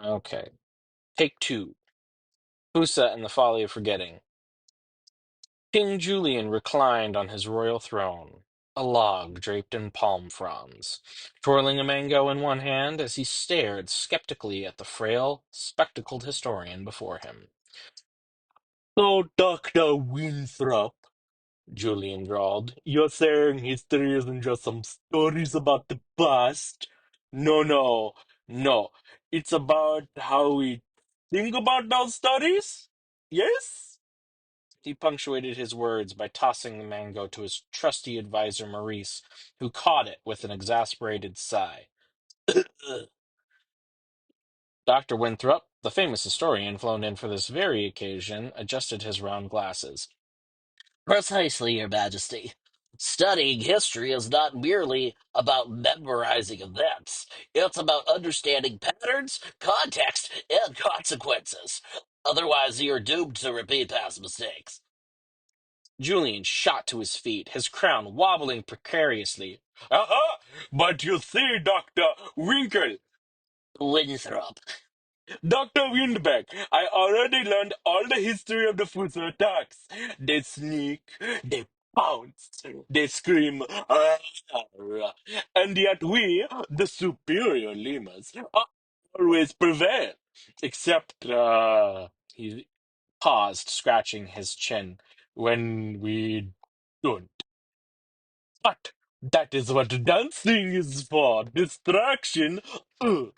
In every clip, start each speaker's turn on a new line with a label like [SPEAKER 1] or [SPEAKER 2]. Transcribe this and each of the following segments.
[SPEAKER 1] Okay. Take two. Fusa and the Folly of Forgetting. King Julian reclined on his royal throne, a log draped in palm fronds, twirling a mango in one hand as he stared skeptically at the frail, spectacled historian before him. So, Dr. Winthrop, Julian drawled, you're saying history isn't just some stories about the past? No, no, no. It's about how we think about those stories? Yes? He punctuated his words by tossing the mango to his trusty adviser Maurice, who caught it with an exasperated sigh. Dr. Winthrop, the famous historian flown in for this very occasion, adjusted his round glasses.
[SPEAKER 2] Precisely, Your Majesty. Studying history is not merely about memorizing events. It's about understanding patterns, context, and consequences. Otherwise, you're doomed to repeat past mistakes.
[SPEAKER 1] Julian shot to his feet, his crown wobbling precariously. Aha! But you see, Dr. Winkle,
[SPEAKER 2] Winthrop.
[SPEAKER 1] Dr. Windbeck, I already learned all the history of the Fuso attacks. They sneak, they pounce, they scream, "Ah!" And yet we, the superior lemurs, always prevail. Except, he paused, scratching his chin, when we don't. But that is what dancing is for, distraction. Ugh.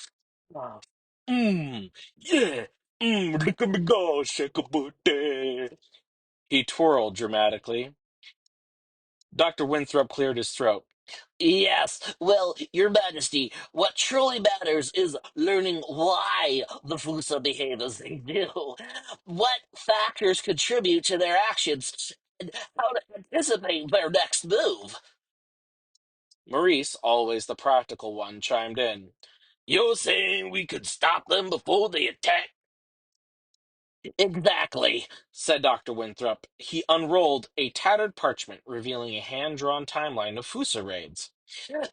[SPEAKER 1] Ah. Yeah. Look at me go, shake a booty. He twirled dramatically. Dr. Winthrop cleared his throat.
[SPEAKER 2] Yes, well, Your Majesty, what truly matters is learning why the Fusa behave as they do. What factors contribute to their actions, and how to anticipate their next move.
[SPEAKER 1] Maurice, always the practical one, chimed in.
[SPEAKER 2] You're saying we could stop them before they attack? Exactly.
[SPEAKER 1] Said Dr. Winthrop. He unrolled a tattered parchment revealing a hand-drawn timeline of Fusa raids.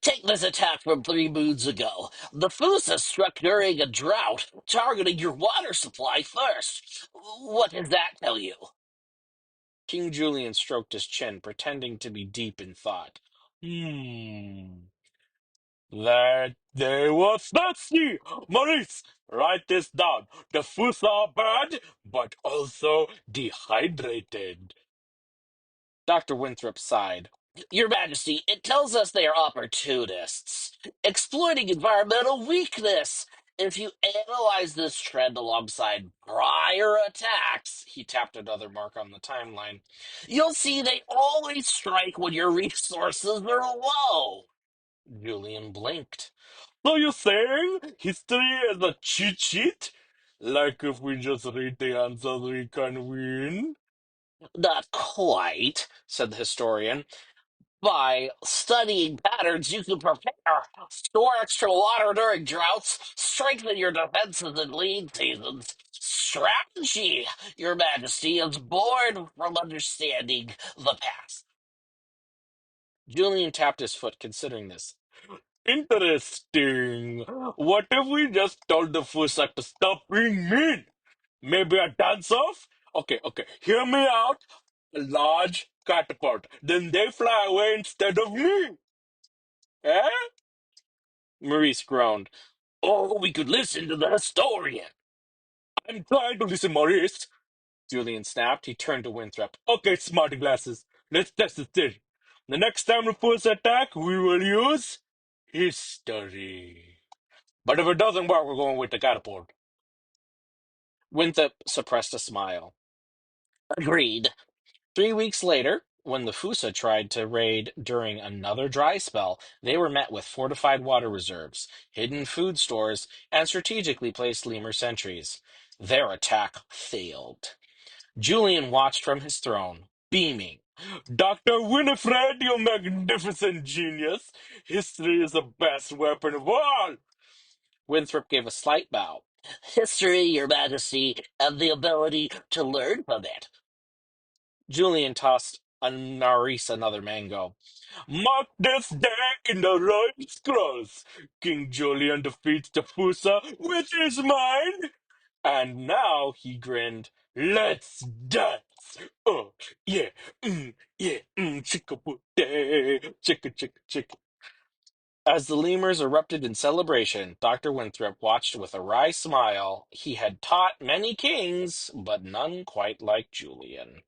[SPEAKER 2] Take this attack from 3 moons ago. The Fusa struck during a drought, targeting your water supply first. What does that tell you?
[SPEAKER 1] King Julian stroked his chin, pretending to be deep in thought. Hmm. That they were thirsty! Maurice, write this down. The Fusa are bad, but also dehydrated. Dr. Winthrop sighed.
[SPEAKER 2] Your Majesty, it tells us they are opportunists, exploiting environmental weakness. If you analyze this trend alongside prior attacks, he tapped another mark on the timeline, you'll see they always strike when your resources are low.
[SPEAKER 1] Julian blinked. So you're saying history is a cheat sheet? Like if we just read the answers we can win?
[SPEAKER 2] Not quite, said the historian. By studying patterns, you can prepare, store extra water during droughts, strengthen your defenses in lean seasons. Strategy, Your Majesty, is born from understanding the past.
[SPEAKER 1] Julian tapped his foot, considering this. Interesting. What if we just told the Fusa to stop being mean? Maybe a dance off? Okay, okay. Hear me out. A large catapult. Then they fly away instead of me. Eh? Maurice groaned.
[SPEAKER 2] Or we could listen to the historian.
[SPEAKER 1] I'm trying to listen, Maurice. Julian snapped. He turned to Winthrop. Okay, smarty glasses. Let's test the theory. The next time the Fusa attack, we will use history. But if it doesn't work, we're going with the catapult. Winthrop suppressed a smile.
[SPEAKER 2] Agreed.
[SPEAKER 1] 3 weeks later, when the Fusa tried to raid during another dry spell, they were met with fortified water reserves, hidden food stores, and strategically placed lemur sentries. Their attack failed. Julian watched from his throne, beaming. Dr. Winifred, you magnificent genius! History is the best weapon of all! Winthrop gave a slight bow.
[SPEAKER 2] History, Your Majesty, and the ability to learn from it.
[SPEAKER 1] Julian tossed Naris another mango. Mark this day in the right scrolls. King Julian defeats the Fusa with his mind. And now he grinned, let's dance. Oh, yeah, chicka chicka chicka chicka. As the lemurs erupted in celebration, Dr. Winthrop watched with a wry smile. He had taught many kings, but none quite like Julian.